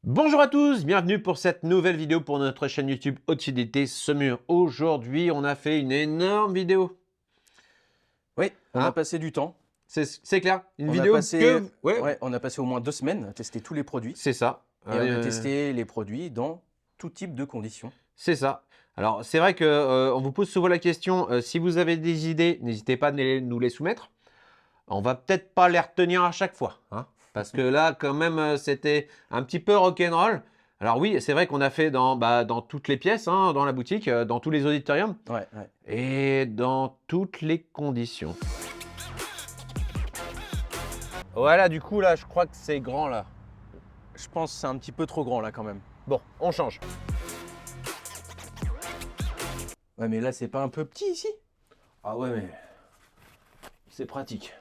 Bonjour à tous, bienvenue pour cette nouvelle vidéo pour notre chaîne YouTube Haute-Fidélité Saumur. Aujourd'hui, on a fait une énorme vidéo. Oui, on Hein, a passé du temps. c'est clair, une On a vidéo passé, que... Ouais, ouais, on a passé au moins 2 semaines à tester tous les produits. c'est ça. Et on a testé les produits dans tout type de conditions. C'est ça. Alors, c'est vrai qu'on vous pose souvent la question, si vous avez des idées, n'hésitez pas à nous les soumettre. On va peut-être pas les retenir à chaque fois, hein, parce que là, quand même, c'était un petit peu rock'n'roll. Alors oui, c'est vrai qu'on a fait dans toutes les pièces, hein, dans la boutique, dans tous les auditoriums Ouais, ouais. et dans toutes les conditions. Voilà, du coup, là, je crois que c'est grand, là. Je pense que c'est un petit peu trop grand là quand même. Bon, on change. Ouais, mais là, c'est pas un peu petit ici? Ah ouais, mais c'est pratique.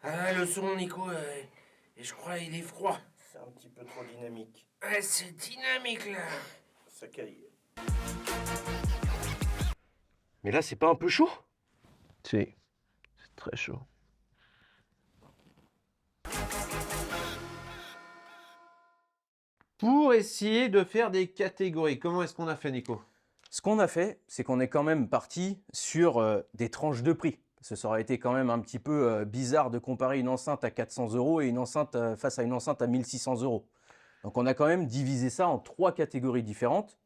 Ah, le son, Nico, je crois il est froid. C'est un petit peu trop dynamique. Ah, c'est dynamique, là. Ça caille. Mais là, c'est pas un peu chaud? Si, c'est très chaud. Pour essayer de faire des catégories, comment est-ce qu'on a fait, Nico? Ce qu'on a fait, c'est qu'on est quand même parti sur des tranches de prix. Parce que ça aurait été quand même un petit peu bizarre de comparer une enceinte à 400 € et une enceinte face à une enceinte à 1600 €. Donc on a quand même divisé ça en 3 catégories différentes.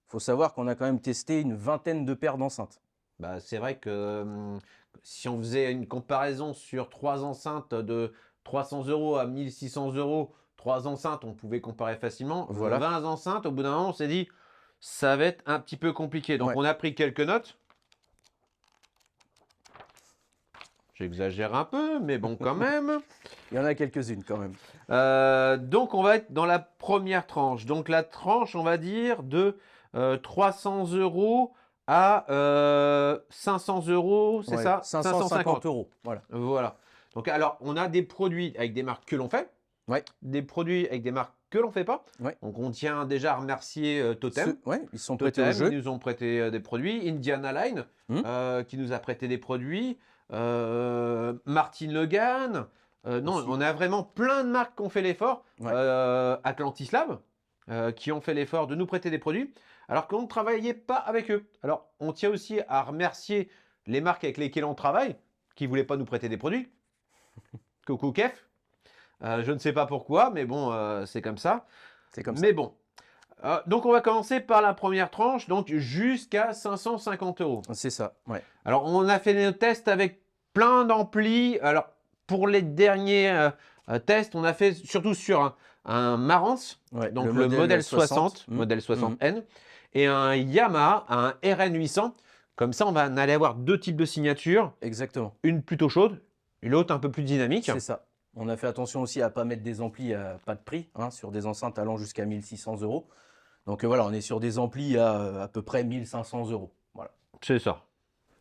Il faut savoir qu'on a quand même testé une vingtaine de paires d'enceintes. Bah, c'est vrai que si on faisait une comparaison sur 3 enceintes de 300 € à 1600 €, 3 enceintes, on pouvait comparer facilement. Voilà. 20 enceintes, au bout d'un moment, on s'est dit, ça va être un petit peu compliqué. Donc, Ouais. on a pris quelques notes. J'exagère un peu, mais bon, quand même. Il y en a quelques-unes quand même. Donc, on va être dans la première tranche. Donc, la tranche, on va dire, de 300 € à 500 €, c'est Ouais, ça? 550 €. Voilà. Voilà. Donc, alors, on a des produits avec des marques que l'on fait, Ouais. des produits avec des marques que l'on ne fait pas. Ouais. Donc, on tient déjà à remercier Totem. Ouais, ils sont prêtés au Totem, jeu. ils nous ont prêté des produits. Indiana Line, qui nous a prêté des produits. Martin Logan. Non, Aussi. on a vraiment plein de marques qui ont fait l'effort. Ouais. Atlantis Lab, qui ont fait l'effort de nous prêter des produits, alors qu'on ne travaillait pas avec eux. Alors, on tient aussi à remercier les marques avec lesquelles on travaille, qui ne voulaient pas nous prêter des produits. Coucou Kef. Je ne sais pas pourquoi, mais bon, c'est comme ça. C'est comme ça. Mais bon. Donc, on va commencer par la première tranche, donc jusqu'à 550 €. C'est ça, ouais. Alors, on a fait nos tests avec plein d'amplis. Alors, pour les derniers tests, on a fait surtout sur un Marantz, Ouais, donc le modèle 60, modèle 60N, et un Yamaha, un RN800. Comme ça, on va aller avoir deux types de signatures. Exactement. Une plutôt chaude, et l'autre un peu plus dynamique. C'est ça. On a fait attention aussi à ne pas mettre des amplis à pas de prix, hein, sur des enceintes allant jusqu'à 1600 €. Donc voilà, on est sur des amplis à peu près 1500 €. Voilà. C'est ça.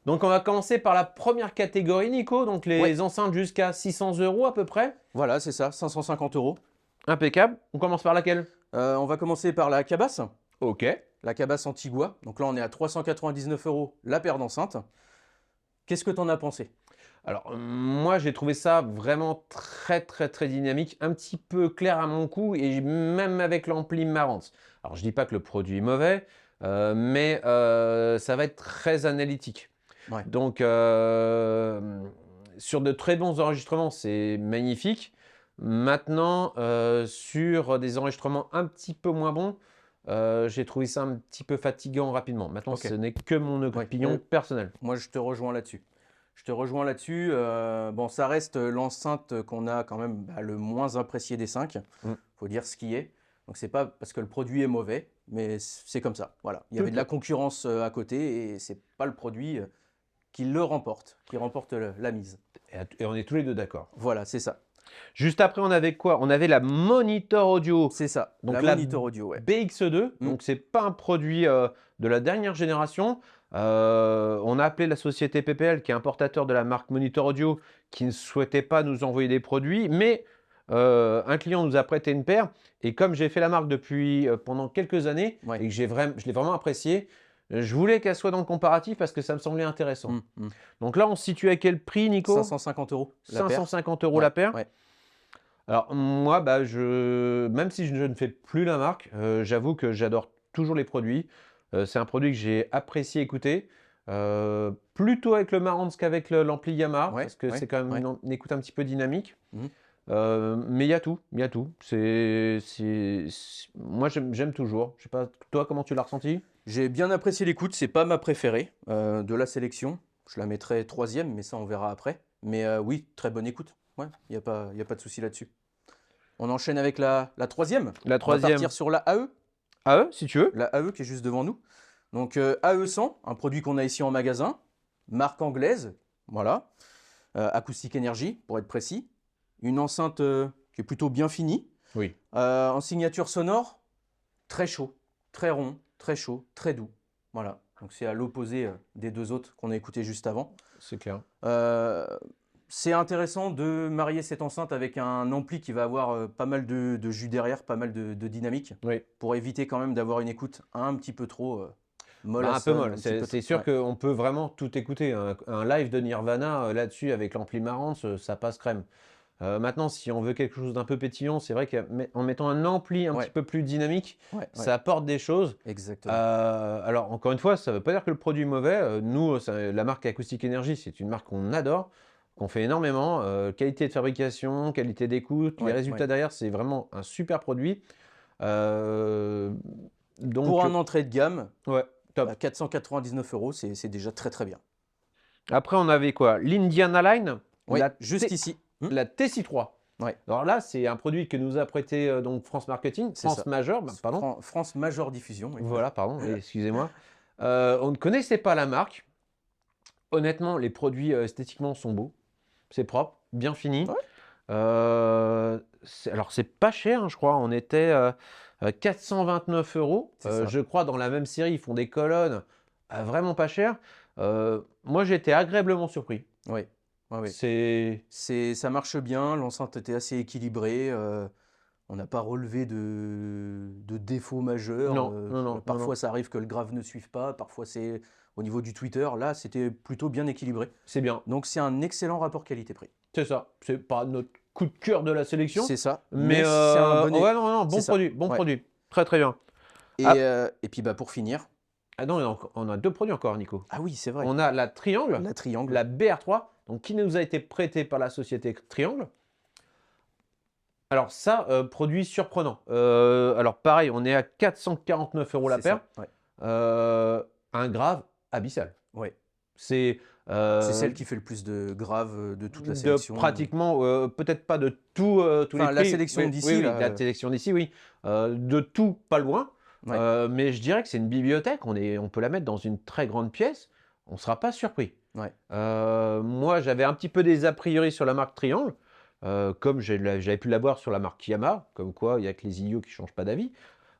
Donc, on va commencer par la première catégorie, Nico. Donc, les Ouais. enceintes jusqu'à 600 € à peu près. Voilà, c'est ça, 550 €. Impeccable. On commence par laquelle? On va commencer par la Cabas. Ok. La Cabas Antigua. Donc là, on est à 399 € la paire d'enceintes. Qu'est-ce que tu en as pensé? Alors, moi, j'ai trouvé ça vraiment très, très, très dynamique, un petit peu clair à mon goût, et même avec l'ampli Marantz. Alors, je dis pas que le produit est mauvais, mais ça va être très analytique. Ouais. Donc, sur de très bons enregistrements, c'est magnifique. Maintenant, sur des enregistrements un petit peu moins bons, j'ai trouvé ça un petit peu fatigant rapidement. Maintenant, Ok. ce n'est que mon opinion personnelle. Moi, je te rejoins là-dessus. Bon, ça reste l'enceinte qu'on a quand même le moins apprécié des 5. Faut dire ce qui est. Donc, c'est pas parce que le produit est mauvais, mais c'est comme ça. Voilà. Il y avait de la concurrence à côté et c'est pas le produit qui le remporte, qui remporte la mise. Et on est tous les deux d'accord. Voilà, c'est ça. Juste après, on avait quoi? On avait la Monitor Audio. C'est ça. Donc la Monitor Audio, ouais. BX2. Donc, c'est pas un produit de la dernière génération. On a appelé la société PPL, qui est importateur de la marque Monitor Audio, qui ne souhaitait pas nous envoyer des produits. Mais un client nous a prêté une paire. Et comme j'ai fait la marque depuis pendant quelques années, Ouais. et que je l'ai vraiment apprécié, Je voulais qu'elle soit dans le comparatif parce que ça me semblait intéressant. Donc là, on se situe à quel prix, Nico? 550 € la paire. 550 € la paire. Ouais. Alors moi, même si je ne fais plus la marque, j'avoue que j'adore toujours les produits. C'est un produit que j'ai apprécié écouter, plutôt avec le Marantz qu'avec l'ampli Yamaha, Ouais, parce que ouais, c'est quand même ouais. une écoute un petit peu dynamique. Mhm. Mais il y a tout, il y a tout. Moi, j'aime toujours. Je sais pas, toi, comment tu l'as ressenti? J'ai bien apprécié l'écoute, c'est pas ma préférée de la sélection. Je la mettrais 3e, mais ça on verra après. Mais oui, très bonne écoute. Ouais, il n'y a pas de souci là-dessus. On enchaîne avec la 3e. La On va 3e. partir sur la AE. AE, si tu veux. La AE qui est juste devant nous. Donc AE 100, un produit qu'on a ici en magasin, marque anglaise, voilà. Acoustic Energy, pour être précis. Une enceinte qui est plutôt bien finie. Oui. En signature sonore, très chaud, très rond, très chaud, très doux. Voilà. Donc c'est à l'opposé des deux autres qu'on a écoutés juste avant. C'est clair. C'est intéressant de marier cette enceinte avec un ampli qui va avoir pas mal de jus derrière, pas mal de dynamique, Oui. pour éviter quand même d'avoir une écoute un petit peu trop molle. Un peu sonne, molle. un petit peu C'est trop- sûr ouais. qu'on peut vraiment tout écouter. Un live de Nirvana là-dessus avec l'ampli Marantz, ça passe crème. Maintenant, si on veut quelque chose d'un peu pétillant, c'est vrai qu'en mettant un ampli un Ouais. petit peu plus dynamique, Ouais, ça apporte des choses. exactement. Alors, encore une fois, ça ne veut pas dire que le produit est mauvais. Nous, la marque Acoustic Energy, c'est une marque qu'on adore, qu'on fait énormément. Qualité de fabrication, qualité d'écoute, les Ouais, résultats ouais. derrière, c'est vraiment un super produit. Donc, Pour un entrée de gamme, ouais, top. à 499 €, c'est déjà très très bien. Après, on avait quoi? L'Indiana Line, Oui, la juste T- ici. la TC3. Ouais. Alors là, c'est un produit que nous a prêté donc France Marketing, C'est France ça. Major, pardon. France Major Diffusion. Oui. Voilà, pardon, excusez-moi. On ne connaissait pas la marque. Honnêtement, les produits esthétiquement sont beaux. C'est propre, bien fini. Ouais. Alors, c'est pas cher, hein, je crois. On était 429 €. C'est ça. Je crois dans la même série, ils font des colonnes vraiment pas chères. Moi, j'ai été agréablement surpris. Oui. Ouais, ouais. Ça marche bien, l'enceinte était assez équilibrée, on n'a pas relevé de défauts majeurs. Non, non. Parfois ça arrive que le grave ne suive pas, parfois c'est au niveau du tweeter, là c'était plutôt bien équilibré. C'est bien. Donc c'est un excellent rapport qualité-prix. C'est ça. C'est pas notre coup de cœur de la sélection. C'est ça, Mais c'est un bon ouais, non, bon c'est ça. produit, bon Ouais. produit. Très, très bien. Et puis pour finir, Ah non, on a deux produits encore, Nico. ah oui c'est vrai, On a la Triangle, la Triangle. la BR3, donc qui nous a été prêtée par la société Triangle. Alors ça, produit surprenant. Alors pareil, on est à 449 € la C'est paire. ça, ouais. Un grave abyssal. Ouais. C'est C'est celle qui fait le plus de graves de toute la sélection. Pratiquement, peut-être pas de tous les Enfin, la prix. sélection Oui, d'ici, oui, là, la sélection d'ici, oui. De tout, pas loin. Ouais. Mais je dirais que c'est une bibliothèque. On peut la mettre dans une très grande pièce. On ne sera pas surpris. Ouais. Moi, j'avais un petit peu des a priori sur la marque Triangle. Comme j'avais pu l'avoir sur la marque Yamaha. Comme quoi, il n'y a que les idiots qui ne changent pas d'avis.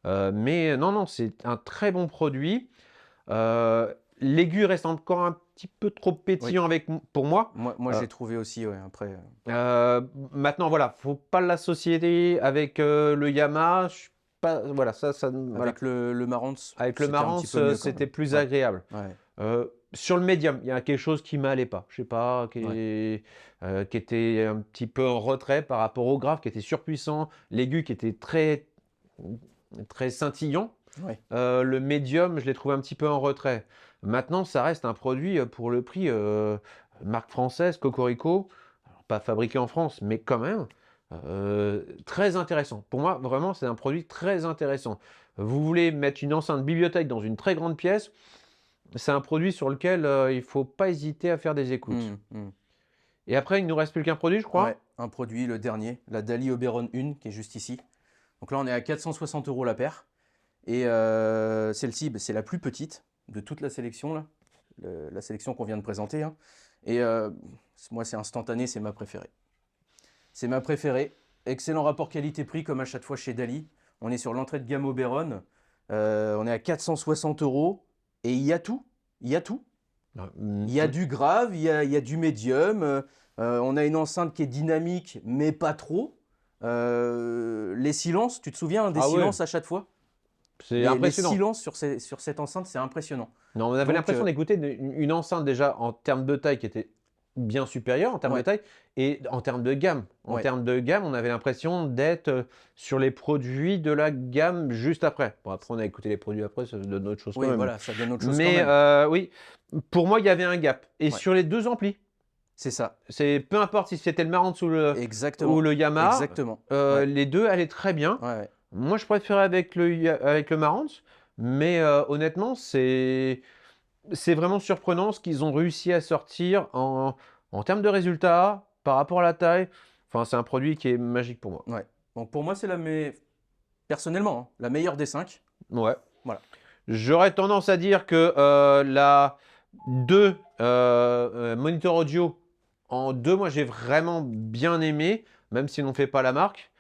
Mais non, c'est un très bon produit. L'aigu reste encore un petit peu trop pétillant pour moi. Moi j'ai trouvé aussi, ouais, après. Maintenant, voilà, faut pas l'associer avec le Yamaha. Voilà, voilà. Avec le Marantz. Avec le c'était un Marantz, petit peu mieux quand c'était même. plus Ouais. agréable. Ouais. Sur le médium, il y a quelque chose qui m'allait pas. Je sais pas, qui était un petit peu en retrait par rapport au grave, qui était surpuissant. L'aigu qui était très, très scintillant. Ouais. Le médium, je l'ai trouvé un petit peu en retrait. Maintenant, ça reste un produit pour le prix marque française, Cocorico, alors, pas fabriqué en France, mais quand même très intéressant. Pour moi, vraiment, c'est un produit très intéressant. Vous voulez mettre une enceinte bibliothèque dans une très grande pièce, c'est un produit sur lequel il ne faut pas hésiter à faire des écoutes. Et après, il ne nous reste plus qu'un produit, je crois. Ouais, un produit, le dernier, la Dali Oberon 1, qui est juste ici. Donc là, on est à 460 € la paire. Et celle-ci, c'est la plus petite de toute la sélection, là. La sélection qu'on vient de présenter. Hein. Et moi, c'est instantané, c'est ma préférée. C'est ma préférée. Excellent rapport qualité-prix, comme à chaque fois chez Dali. On est sur l'entrée de gamme Oberon. On est à 460 €. Et il y a tout. Il y a tout. Il y a du grave, il y a du médium. On a une enceinte qui est dynamique, mais pas trop. Les silences, tu te souviens des silences à chaque fois? C'est Les impressionnant. silences sur cette enceinte, c'est impressionnant. Non, on avait Donc, l'impression d'écouter une enceinte déjà en termes de taille qui était bien supérieure en termes de Ouais. taille et en termes de gamme. En Ouais. termes de gamme, on avait l'impression d'être sur les produits de la gamme juste après. Bon, après, on a écouté les produits après, ça donne autre chose Oui, quand même. voilà, ça donne autre chose Mais quand même. oui, pour moi, il y avait un gap. Et Ouais. sur les deux amplis, C'est ça, c'est peu importe si c'était le Marantz ou le exactement. Yamaha, Exactement. Ouais. les deux allaient très bien. Ouais, ouais. Moi, je préférais avec le Marantz, mais honnêtement, c'est vraiment surprenant ce qu'ils ont réussi à sortir en termes de résultats par rapport à la taille. Enfin, c'est un produit qui est magique pour moi. Ouais. Donc pour moi, c'est personnellement, hein, la meilleure des 5. Ouais. Voilà. J'aurais tendance à dire que la 2 Monitor Audio en 2, moi j'ai vraiment bien aimé, même si on ne fait pas la marque.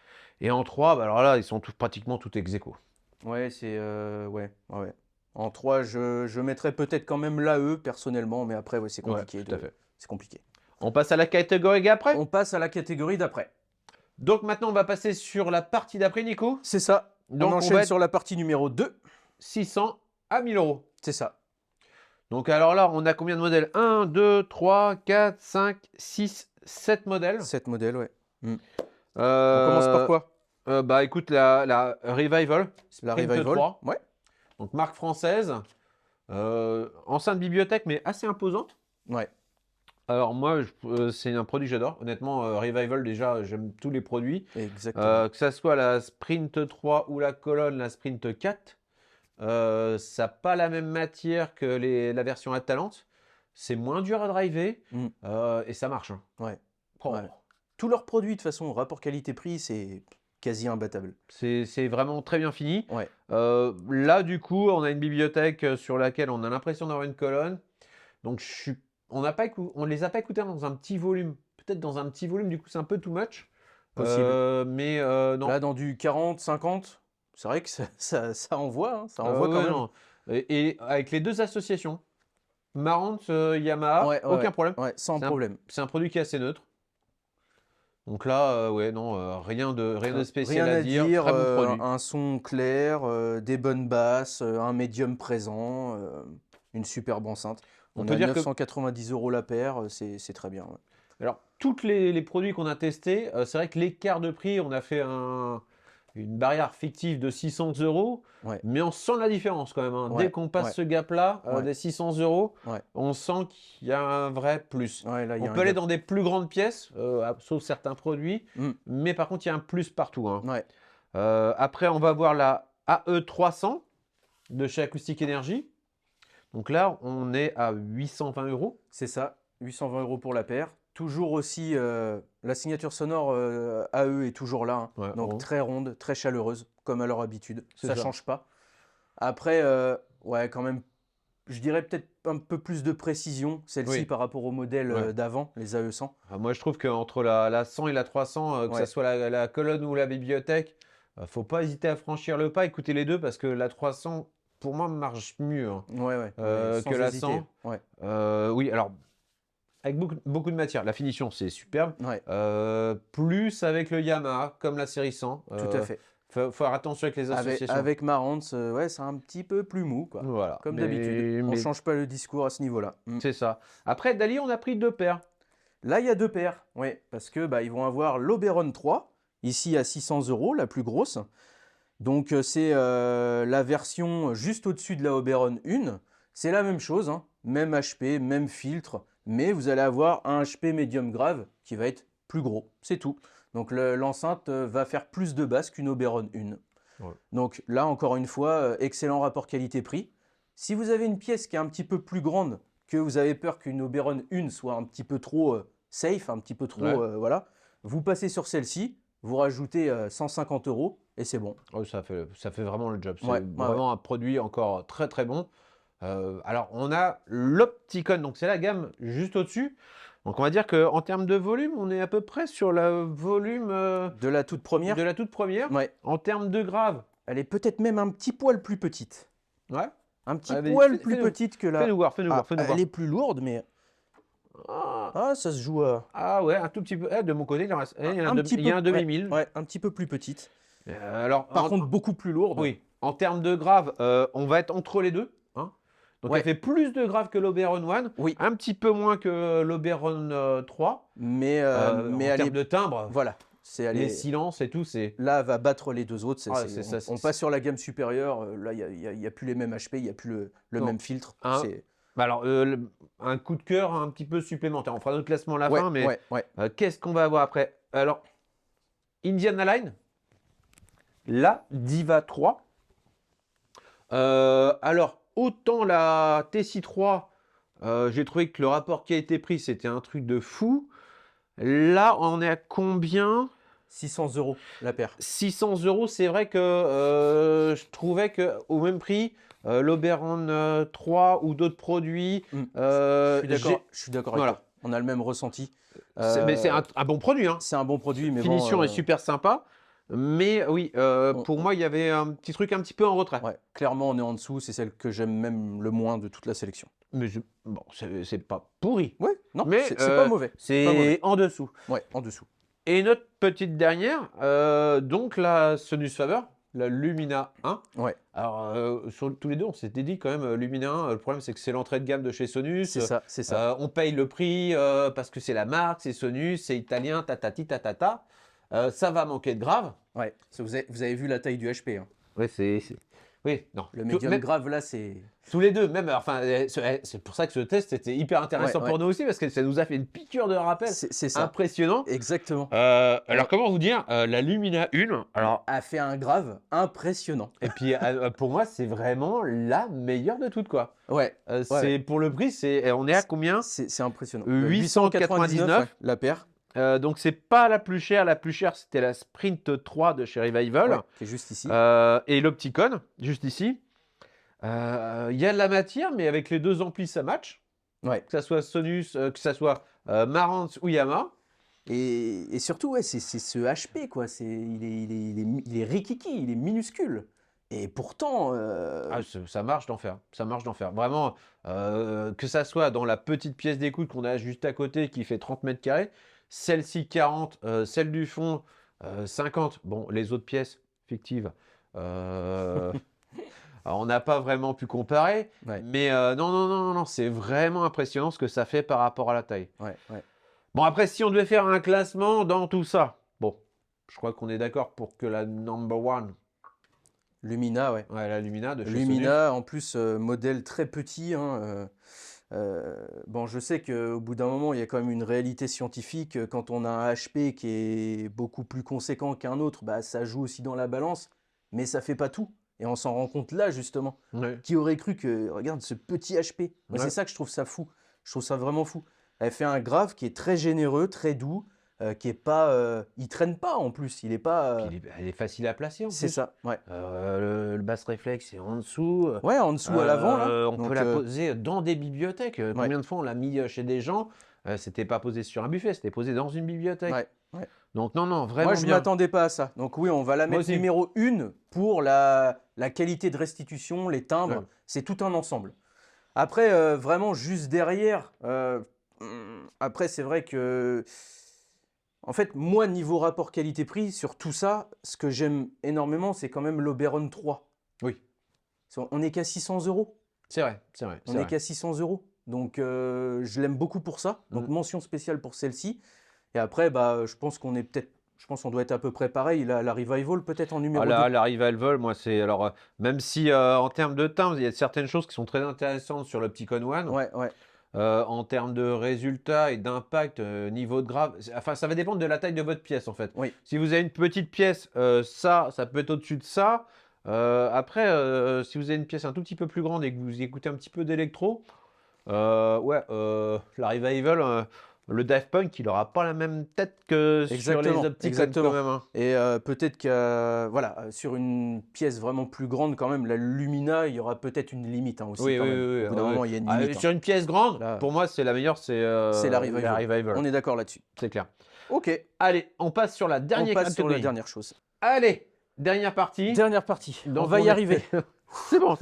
Et en 3, bah, alors là, ils sont pratiquement tout ex aequo. Ouais, c'est ouais, ouais. En 3, je mettrais peut-être quand même l'AE personnellement, mais après, ouais, c'est compliqué. Ouais, tout à fait. C'est compliqué. On passe à la catégorie après. On passe à la catégorie d'après. Donc maintenant, on va passer sur la partie d'après, Nico. C'est ça. Donc, on on enchaîne va être- sur la partie numéro 2. 600 à 1000 euros. C'est ça. Donc alors là, on a combien de modèles? 1, 2, 3, 4, 5, 6, 7 modèles. 7 modèles, ouais. On On commence par quoi? Bah écoute, la Revival. La Sprint Revival. 3. Ouais. Donc marque française. Enceinte bibliothèque, mais assez imposante. Ouais. Alors moi, c'est un produit que j'adore. Honnêtement, Revival, déjà, j'aime tous les produits. Exactement. Que ça soit la Sprint 3 ou la colonne, la Sprint 4. Ça n'a pas la même matière que la version Atalante. C'est moins dur à driver et ça marche. Hein. Ouais. Oh. Ouais. Tous leurs produits, de toute façon, rapport qualité-prix, c'est quasi imbattable. C'est vraiment très bien fini. Ouais. Là, du coup, on a une bibliothèque sur laquelle on a l'impression d'avoir une colonne. Donc, on ne les a pas écoutés dans un petit volume. Peut-être dans un petit volume, du coup, c'est un peu too much. Possible. Mais non. Là, dans du 40, 50, c'est vrai que ça envoie. Hein, ça envoie quand Ouais, même. non. Et avec les deux associations, Marantz, Yamaha, Ouais, ouais, aucun ouais. problème. Ouais, sans problème. C'est un produit qui est assez neutre. Donc là, ouais, non, rien de spécial Rien à dire. Très bon produit. Un son clair, des bonnes basses, un médium présent, une superbe enceinte. On On peut a dire que 990 € la paire, c'est très bien. Ouais. alors, tous les produits qu'on a testés, c'est vrai que l'écart de prix, on a fait une barrière fictive de 600 €, Ouais. mais on sent la différence quand même. Hein. Ouais, Dès qu'on passe ouais. ce gap-là, Ouais. des 600 €, Ouais. on sent qu'il y a un vrai plus. Ouais, là, il y a On un peut aller gap. dans des plus grandes pièces, sauf certains produits, mais par contre, il y a un plus partout. Hein. Ouais. Après, on va voir la AE300 de chez Acoustic Energy. Donc là, on est à 820 €. C'est ça, 820 € pour la paire. Toujours aussi, la signature sonore AE est toujours là. Hein. Ouais, Donc rond. très ronde, très chaleureuse, comme à leur habitude. C'est Ça ça. change pas. Après, ouais, quand même, je dirais peut-être un peu plus de précision, celle-ci, Oui. par rapport au modèle Ouais. d'avant, les AE100. Moi, je trouve qu'entre la 100 et la 300, que Ouais. ce soit la colonne ou la bibliothèque, faut pas hésiter à franchir le pas, écouter les deux, parce que la 300, pour moi, marche mieux hein, Ouais, ouais. que sans la hésiter. 100. Ouais. Oui, alors, avec beaucoup de matière. La finition, c'est superbe. Ouais, Plus avec le Yamaha, comme la série 100. tout à fait. Faut faire attention avec les associations. Avec Marantz, ouais, c'est un petit peu plus mou, quoi. Voilà. Comme Mais- d'habitude. On mais change pas le discours à ce niveau-là. C'est ça. Après, Dali, on a pris 2 paires. Là, il y a 2 paires, ouais, parce que ils vont avoir l'Oberon 3, ici à 600 €, la plus grosse. Donc c'est la version juste au-dessus de la Oberon 1. C'est la même chose, hein, même HP, même filtre, mais vous allez avoir un HP médium grave qui va être plus gros, c'est tout. Donc l'enceinte va faire plus de basses qu'une Oberon 1. Ouais. Donc là, encore une fois, excellent rapport qualité-prix. Si vous avez une pièce qui est un petit peu plus grande, que vous avez peur qu'une Oberon 1 soit un petit peu trop safe, un petit peu trop, Ouais. voilà, vous passez sur celle-ci, vous rajoutez 150 € et c'est bon. Oh, ça fait vraiment le job. C'est Ouais, vraiment un produit encore très très bon. Alors, on a l'Opticon, donc c'est la gamme juste au-dessus. Donc, on va dire qu'en termes de volume, on est à peu près sur le volume De la toute première, de la toute première. ouais, En termes de grave, elle est peut-être même un petit poil plus petite. ouais. Un petit Ah, mais poil fais- plus fais-nous- petite que la... Fais-nous voir, fais-nous voir, fais-nous voir. Elle est plus lourde, mais... Ah, Ah, ça se joue à... ah ouais, un tout petit peu. De mon côté, il en reste. Il y a un petit il y a peu, un demi-mille. ouais, un petit peu plus petite. Alors, Par contre, beaucoup plus lourde. oui. en termes de grave, on va être entre les deux. Hein. Donc, Ouais. elle fait plus de grave que l'Oberon 1, Oui. un petit peu moins que l'Oberon 3. Mais en elle termes est... de timbre, Voilà. Elle les est- silences et tout, c'est... Là, elle va battre les deux autres. Ah, c'est ça, On passe sur la gamme supérieure. Là, il n'y a plus les mêmes HP, il n'y a plus le Non. même filtre. Hein. C'est- Bah alors, un coup de cœur un petit peu supplémentaire. On fera notre classement à la Ouais, fin, mais ouais. qu'est-ce qu'on va avoir après? Alors, Indiana Line, la Diva 3. Alors, autant la TC3, j'ai trouvé que le rapport qui a été pris, c'était un truc de fou. Là, on est à combien? 600 € la paire. 600 €, c'est vrai que je trouvais qu'au même prix, l'Oberon 3 ou d'autres produits, Je j'ai- suis d'accord voilà. avec toi. On a le même ressenti. mais c'est un bon produit. Hein. C'est un bon produit, mais Finition bon, est super sympa. Mais oui, pour moi, il y avait un petit truc un petit peu en retrait. ouais, clairement, on est en dessous. C'est celle que j'aime même le moins de toute la sélection. Mais bon, c'est pas pourri. Ouais, non, Mais c'est pas mauvais. Pas mauvais. C'est en dessous. Ouais, en dessous. Et notre petite dernière, donc la Sonus Faber, la Lumina 1. Ouais. Alors, sur tous les deux, on s'était dit quand même, Lumina 1, le problème c'est que c'est l'entrée de gamme de chez Sonus. C'est ça, c'est ça. On paye le prix parce que c'est la marque, c'est Sonus, c'est italien, tatati tatata. Ça va manquer de grave. Ouais. Vous avez vu la taille du HP. Hein. Oui, oui, non. Le médium Même- grave, là, c'est... Tous les deux, même, enfin, c'est pour ça que ce test était hyper intéressant Ouais, pour nous aussi, parce que ça nous a fait une piqûre de rappel C'est ça. impressionnant. Exactement. Alors, comment vous dire, la Lumina 1, alors, A fait un grave impressionnant. et puis pour moi, c'est vraiment la meilleure de toutes, quoi. Ouais, C'est pour le prix, on est à combien? c'est impressionnant. 899, ouais, la paire. Donc, c'est pas la plus chère. La plus chère, c'était la Sprint 3 de chez Revival. Ouais, qui est juste ici. Et l'Opticon, juste ici. Il y a de la matière, mais avec les deux amplis, ça match. Ouais. Que ça soit Sonus, que ça soit Marantz ou Yamaha. Et surtout, ouais, c'est ce HP, quoi. Il est rikiki, il est minuscule. Et pourtant, Ça marche d'en faire. Ça marche d'en faire. Vraiment, que ça soit dans la petite pièce d'écoute qu'on a juste à côté qui fait 30 mètres carrés, celle-ci 40, celle du fond 50. Bon, les autres pièces fictives, alors, on n'a pas vraiment pu comparer. ouais, Mais non, c'est vraiment impressionnant ce que ça fait par rapport à la taille. ouais. Bon, après, si on devait faire un classement dans tout ça, bon, je crois qu'on est d'accord pour que la number one, Lumina, ouais. la Lumina de chez Sonus. Lumina, en plus, modèle très petit. Hein, bon, je sais qu'au bout d'un moment, il y a quand même une réalité scientifique. Quand on a un HP qui est beaucoup plus conséquent qu'un autre, bah, ça joue aussi dans la balance, mais ça fait pas tout. Et on s'en rend compte là, justement. Ouais. Qui aurait cru que, regarde, ce petit HP. Moi, Ouais. c'est ça que je trouve ça fou. Je trouve ça vraiment fou. Elle fait un grave qui est très généreux, très doux, qui est pas... il traîne pas, en plus. Il est pas... Puis elle est facile à placer en c'est plus. ça, ouais. Le basse réflexe est en dessous. Ouais, en dessous à l'avant, là. On Donc, peut la poser dans des bibliothèques. Combien de fois on l'a mis chez des gens c'était pas posé sur un buffet, c'était posé dans une bibliothèque. ouais, ouais. Donc non, vraiment Moi, je ne bien. m'attendais pas à ça. Donc oui, on va la Moi mettre aussi. numéro 1 pour la qualité de restitution, les timbres. Ouais. C'est tout un ensemble. Après, vraiment, juste derrière, après, c'est vrai que... En fait, moi, niveau rapport qualité-prix, sur tout ça, ce que j'aime énormément, c'est quand même l'Oberon 3. Oui. On n'est qu'à 600 €. C'est vrai. On n'est qu'à 600 €. Donc, je l'aime beaucoup pour ça. Donc, mention spéciale pour celle-ci. Et après, bah, je pense qu'on doit être à peu près pareil. La Revival, peut-être en numéro 2. La Revival, moi, c'est. Alors, même si en termes de timbres, il y a certaines choses qui sont très intéressantes sur l'Opticon One. Ouais. En termes de résultats et d'impact, niveau de grave, enfin ça va dépendre de la taille de votre pièce en fait. Oui. Si vous avez une petite pièce, ça peut être au-dessus de ça. Après, si vous avez une pièce un tout petit peu plus grande et que vous écoutez un petit peu d'électro, la Revival, le Daft Punk, il n'aura pas la même tête que sur les Exactement, optiques exactement. quand même. Hein. Et peut-être que sur une pièce vraiment plus grande, quand même, la Lumina, il y aura peut-être une limite aussi. Oui, quand oui, même. oui, Au bout d'un moment, il y a une limite. Sur une pièce grande, Là, pour moi, c'est la meilleure, c'est c'est la Revival. la Revival. On est d'accord là-dessus. C'est clair. Ok, Allez, on passe sur la on dernière passe sur la catégorie. dernière chose. Allez, dernière partie. Dernière partie. Donc, on va y est- arriver. c'est bon.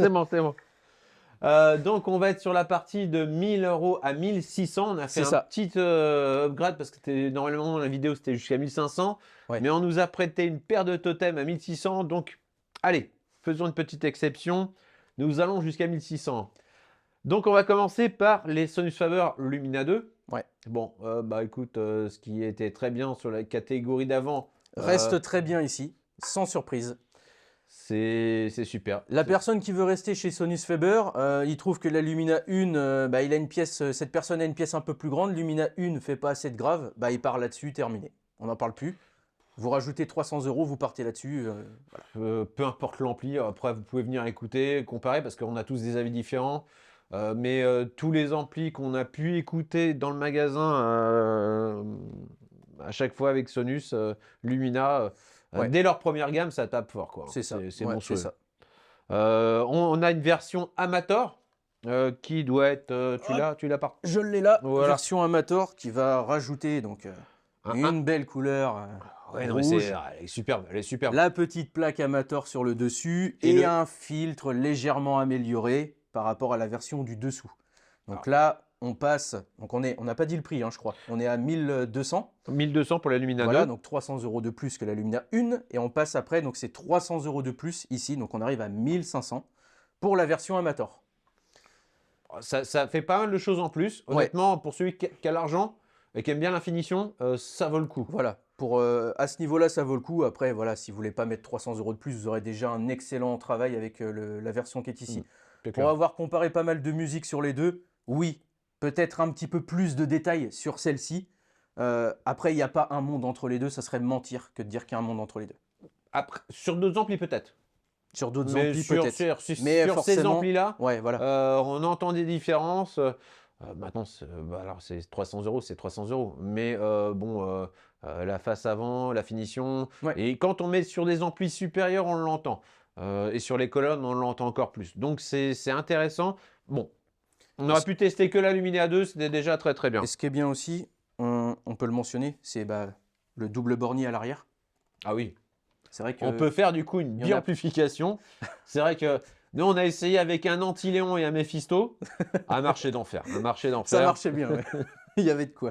Donc, on va être sur la partie de 1000 € à 1600. On a fait C'est un ça. petit upgrade parce que normalement, dans la vidéo, c'était jusqu'à 1500. Ouais. Mais on nous a prêté une paire de totems à 1600. Donc, allez, faisons une petite exception. Nous allons jusqu'à 1600. Donc, on va commencer par les Sonus Faber Lumina 2. Ouais. Bon, bah écoute, ce qui était très bien sur la catégorie d'avant, Reste très bien ici, sans surprise. c'est super. La personne qui veut rester chez Sonus Faber, il trouve que la Lumina 1, il a une pièce, cette personne a une pièce un peu plus grande, Lumina 1 ne fait pas assez de grave, bah, il part là-dessus, terminé. On n'en parle plus. Vous rajoutez 300 €, vous partez là-dessus. Voilà. Peu importe l'ampli, après vous pouvez venir écouter, comparer, parce qu'on a tous des avis différents. Mais tous les amplis qu'on a pu écouter dans le magasin à chaque fois avec Sonus, Lumina, Ouais. dès leur première gamme, ça tape fort, quoi. C'est ça. C'est Ouais, monstrueux. c'est ça. On a une version Amator qui doit être. Tu l'as par. Je l'ai là, Voilà. version Amator qui va rajouter donc Un- une belle couleur Ouais, non, mais rouge. elle est superbe, elle est superbe. La petite plaque Amator sur le dessus Et et, le- un filtre légèrement amélioré par rapport à la version du dessous. Donc Ah. là, on passe, donc on n'a pas dit le prix, hein, je crois. On est à 1200. 1200 pour la Lumina Voilà, 2. donc 300 € de plus que la Lumina 1. Et on passe après, donc c'est 300 € de plus ici. Donc on arrive à 1500 pour la version Amator. Ça fait pas mal de choses en plus. Ouais. Honnêtement, pour celui qui a l'argent et qui aime bien la finition, ça vaut le coup. Voilà, pour, à ce niveau-là, ça vaut le coup. Après, voilà, si vous voulez pas mettre 300 € de plus, vous aurez déjà un excellent travail avec la version qui est ici. C'est Pour clair. avoir comparé pas mal de musique sur les deux, oui, peut-être un petit peu plus de détails sur celle-ci. Après, il n'y a pas un monde entre les deux, ça serait mentir que de dire qu'il y a un monde entre les deux. Après, sur d'autres amplis, peut-être. Sur d'autres Mais amplis, sur, peut-être. sur Mais ces forcément- amplis-là, Ouais, voilà. on entend des différences. Maintenant, alors c'est 300 €, c'est 300 €. Mais la face avant, la finition. Ouais. Et quand on met sur des amplis supérieurs, on l'entend. Et sur les colonnes, on l'entend encore plus. Donc c'est intéressant. Bon, on aurait pu tester que la Lumina 2, c'était déjà très très bien. Et ce qui est bien aussi, on peut le mentionner, c'est le double bornier à l'arrière. Ah oui. C'est vrai que On peut faire du coup une y en a- biamplification. C'est vrai que nous, on a essayé avec un Antiléon et un Mephisto. Un marché d'enfer. Un marché d'enfer. ça marchait bien. Ouais. Il y avait de quoi.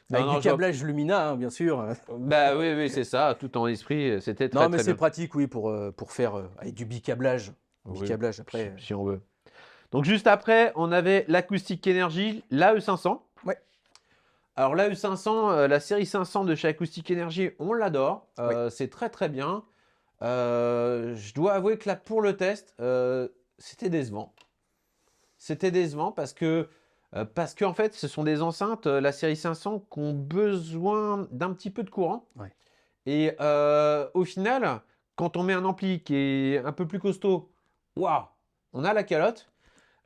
Non, Avec non, du câblage Lumina, hein, bien sûr. Bah oui, c'est ça. Tout en esprit, c'était très Non, mais très c'est bien. pratique, oui, pour faire avec du bicablage. Oui, Bicablage, après. si on veut. Donc juste après, on avait l'Acoustic Energy, l'AE500. Ouais. Alors l'AE500, la série 500 de chez Acoustic Energy, on l'adore. C'est très très bien. Je dois avouer que là, pour le test, c'était décevant. C'était décevant parce que en fait, ce sont des enceintes, la série 500, qui ont besoin d'un petit peu de courant. Ouais. Et au final, quand on met un ampli qui est un peu plus costaud, waouh, on a la calotte.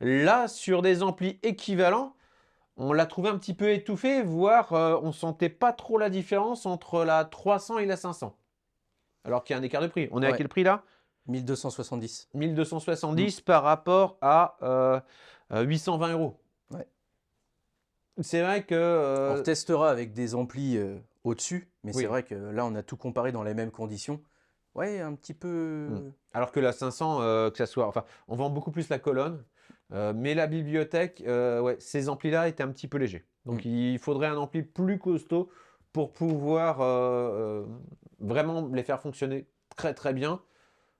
Là, sur des amplis équivalents, on l'a trouvé un petit peu étouffé, voire on sentait pas trop la différence entre la 300 et la 500. Alors qu'il y a un écart de prix. On est à Ouais. quel prix là? 1270. 1270 par rapport à 820 €. Ouais. C'est vrai que... On testera avec des amplis au-dessus, mais Oui. c'est vrai que là, on a tout comparé dans les mêmes conditions. Ouais, un petit peu. Alors que la 500, que ça soit... Enfin, on vend beaucoup plus la colonne. Mais la bibliothèque, ouais, ces amplis-là étaient un petit peu légers. Donc il faudrait un ampli plus costaud pour pouvoir vraiment les faire fonctionner très très bien.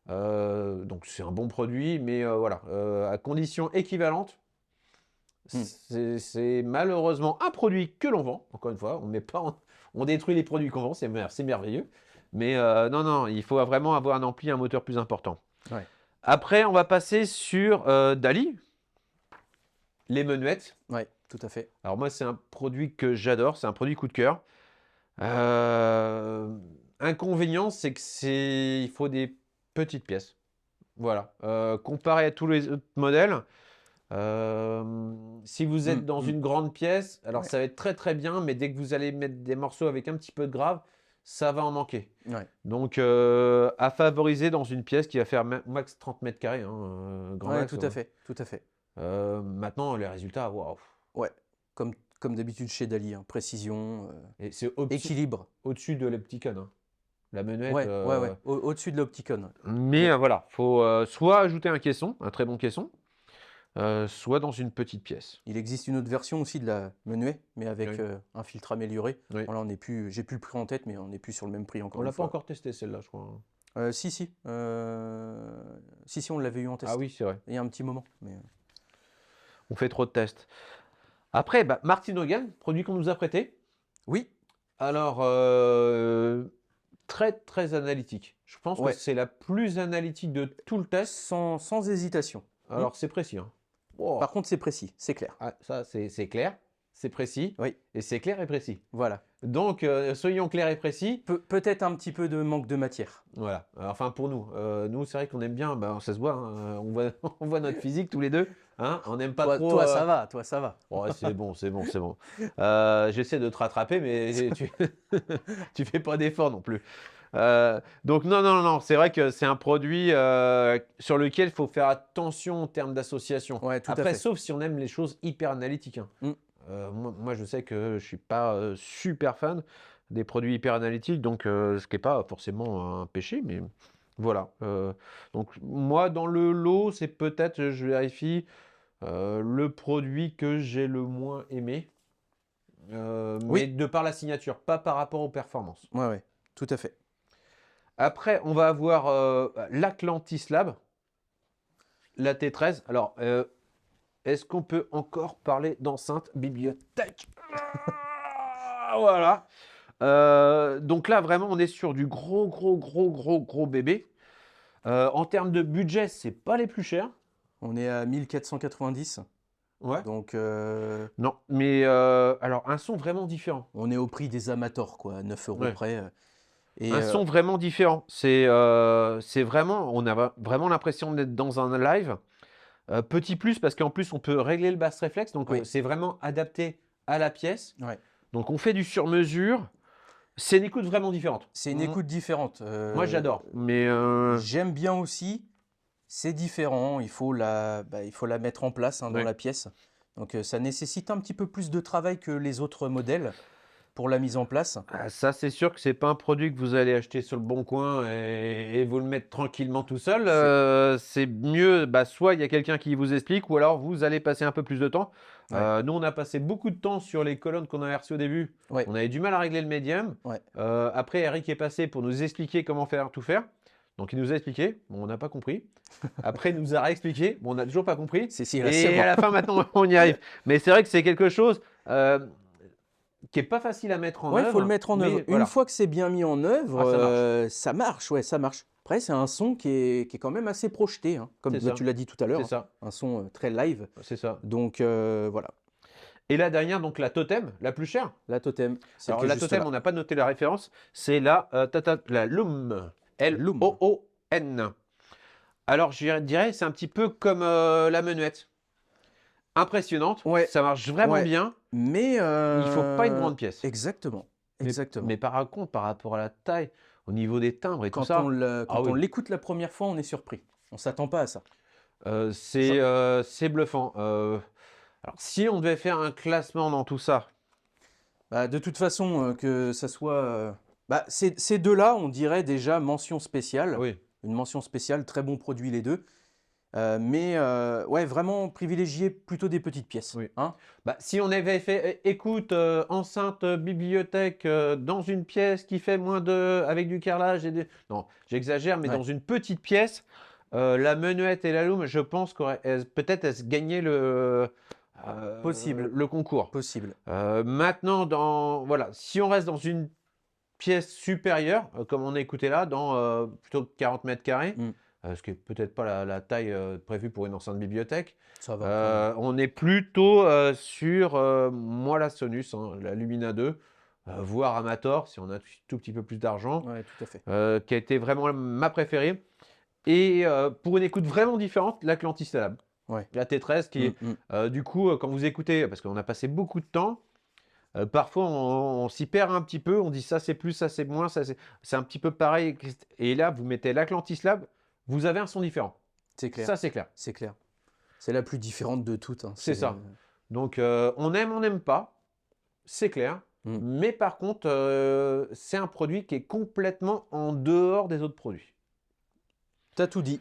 Donc c'est un bon produit, mais voilà, à conditions équivalentes, c'est malheureusement un produit que l'on vend. Encore une fois, on détruit les produits qu'on vend, c'est merveilleux. Mais non, il faut vraiment avoir un ampli, un moteur plus important. Ouais. Après, on va passer sur Dali, les menuettes. Ouais, tout à fait. Alors moi, c'est un produit que j'adore, c'est un produit coup de cœur. Inconvénient, c'est il faut des petites pièces. Voilà. Comparé à tous les autres modèles, si vous êtes dans une grande pièce, alors Ouais. ça va être très très bien, mais dès que vous allez mettre des morceaux avec un petit peu de grave, ça va en manquer. Ouais. Donc à favoriser dans une pièce qui va faire max 30 mètres carrés. Grand Ouais, max, tout à fait, tout à fait. Maintenant, les résultats, waouh. Ouais, comme d'habitude chez Dali, hein, précision, Et c'est équilibre. au-dessus de l'Opticon. Hein. La menuette. Ouais, ouais. Au-dessus de l'Opticon. Mais voilà, faut soit ajouter un caisson, un très bon caisson, soit dans une petite pièce. Il existe une autre version aussi de la menuet, mais avec Oui. un filtre amélioré. Oui. Voilà, j'ai plus le prix en tête, mais on n'est plus sur le même prix encore On une l'a pas fois. encore testé celle-là, je crois. Si, si. Si, on l'avait eu en test. Ah oui, c'est vrai. Il y a un petit moment. Mais... On fait trop de tests. Après, bah, Martin Hogan, produit qu'on nous a prêté. Oui, Alors, très très analytique. Je pense Ouais. que c'est la plus analytique de tout le test. sans hésitation. Alors, c'est précis. Hein. Wow. Par contre, c'est précis, c'est clair. Ah, ça, c'est clair, c'est précis. Oui. Et c'est clair et précis. Voilà. Donc, soyons clairs et précis. Peut-être un petit peu de manque de matière. Voilà. Enfin, pour nous. Nous, c'est vrai qu'on aime bien. Bah, ça se voit. Hein, on voit, on voit notre physique tous les deux. Hein, on n'aime pas Toi, trop. toi, ça va, toi, ça va. Ouais, c'est bon, c'est bon, c'est bon. J'essaie de te rattraper, mais tu fais pas d'effort non plus. Donc non, c'est vrai que c'est un produit sur lequel il faut faire attention en termes d'association. Ouais, tout à Après, fait. sauf si on aime les choses hyper analytiques. Hein. Mm. Moi, je sais que je suis pas super fan des produits hyper analytiques, donc ce qui n'est pas forcément un péché, mais voilà. Donc moi, dans le lot, c'est peut-être, je vérifie, le produit que j'ai le moins aimé, mais Oui. de par la signature, pas par rapport aux performances. Ouais, tout à fait. Après, on va avoir l'Atlantis Lab, la T13. Alors, est-ce qu'on peut encore parler d'enceinte bibliothèque? Voilà. Donc là, vraiment, on est sur du gros bébé. En termes de budget, c'est pas les plus chers. On est à 1490. Ouais. Donc, Non, mais alors un son vraiment différent. on est au prix des amateurs, quoi, à 9 € Ouais. près. Et, Un son vraiment différent. C'est vraiment, on a vraiment l'impression d'être dans un live. Petit plus parce qu'en plus on peut régler le bass réflexe, donc Oui. c'est vraiment adapté à la pièce. Ouais. Donc on fait du sur-mesure. C'est une écoute vraiment différente. C'est une écoute différente. Moi j'adore, mais J'aime bien aussi. C'est différent. Il faut la mettre en place dans Ouais. la pièce. Donc ça nécessite un petit peu plus de travail que les autres modèles pour la mise en place. ça c'est sûr que c'est pas un produit que vous allez acheter sur le bon coin et vous le mettre tranquillement tout seul. C'est mieux, soit il y a quelqu'un qui vous explique ou alors vous allez passer un peu plus de temps. Ouais. Nous on a passé beaucoup de temps sur les colonnes qu'on avait reçues au début. Ouais. On avait du mal à régler le médium. Ouais. Après Eric est passé pour nous expliquer comment faire tout faire. Donc il nous a expliqué, bon, on n'a pas compris. Après il nous a réexpliqué, bon, on n'a toujours pas compris. Si, là, Et c'est bon. à la fin maintenant on y arrive. Mais c'est vrai que c'est quelque chose qui est pas facile à mettre en Ouais, œuvre. il faut le mettre en mais œuvre. voilà. Une fois que c'est bien mis en œuvre, Ah, ça marche. ça marche. Ouais, ça marche. Après, c'est un son qui est quand même assez projeté, hein, comme C'est ça. tu l'as dit tout à l'heure. C'est ça, Un son très live. c'est ça. Donc voilà, Et la dernière, donc la Totem, la plus chère. la Totem. Celle Alors qui est la juste Totem, là. on n'a pas noté la référence, c'est la Loom. L-O-O-N. Alors je dirais, c'est un petit peu comme la Menuette. Impressionnante, Ouais. ça marche vraiment Ouais. bien. Mais Il faut pas une grande pièce. Exactement. Mais- Exactement. Mais par contre, par rapport à la taille, au niveau des timbres et tout Quand ça, on oui. l'écoute la première fois, on est surpris. On s'attend pas à ça. c'est bluffant. Alors si on devait faire un classement dans tout ça, Bah, de toute façon, que ça soit... ces deux-là, on dirait déjà mention spéciale. oui. Une mention spéciale, très bon produit les deux. Mais ouais, vraiment privilégier plutôt des petites pièces. Oui. Hein. Si on avait fait écoute, enceinte, bibliothèque dans une pièce qui fait moins de. Avec du carrelage et des. Non, j'exagère, mais Ouais. dans une petite pièce, la Menuette et la Loom, je pense peut-être elles gagnaient Possible. le concours. Possible. Maintenant, voilà, si on reste dans une pièce supérieure, comme on a écouté là, dans plutôt 40 mètres carrés, Mm. ce qui n'est peut-être pas la taille prévue pour une enceinte bibliothèque. Ça va. On est plutôt sur, moi, la Sonus, hein, la Lumina 2, voire Amator, si on a un tout petit peu plus d'argent, Ouais, tout à fait. qui a été vraiment ma préférée. Et pour une écoute vraiment différente, l'Atlantis Lab. Ouais. La T13, qui est, du coup, quand vous écoutez, parce qu'on a passé beaucoup de temps, parfois on s'y perd un petit peu, on dit ça c'est plus, ça c'est moins, c'est un petit peu pareil. Et là, vous mettez l'Atlantis Lab, vous avez un son différent. C'est clair. Ça, c'est clair. C'est clair. C'est la plus différente de toutes. Hein. C'est ça. Donc, on n'aime pas, c'est clair. Mm. Mais par contre, c'est un produit qui est complètement en dehors des autres produits. T'as tout dit.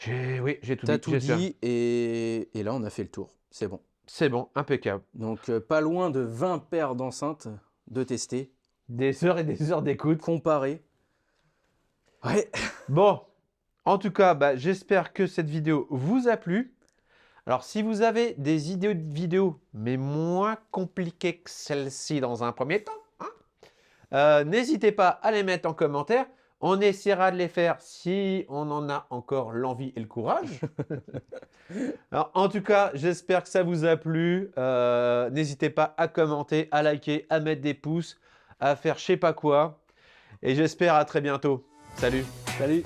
Oui, j'ai tout T'as dit. tout j'espère. dit et là, on a fait le tour. C'est bon. C'est bon, impeccable. Donc, pas loin de 20 paires d'enceintes de tester, Des heures et des heures d'écoute. comparer. Ouais. Bon, en tout cas, bah, j'espère que cette vidéo vous a plu. Alors, si vous avez des idées de vidéos, mais moins compliquées que celle-ci dans un premier temps, hein, n'hésitez pas à les mettre en commentaire. On essaiera de les faire si on en a encore l'envie et le courage. Alors, en tout cas, j'espère que ça vous a plu. N'hésitez pas à commenter, à liker, à mettre des pouces, à faire je sais pas quoi. Et j'espère à très bientôt. Salut! Salut.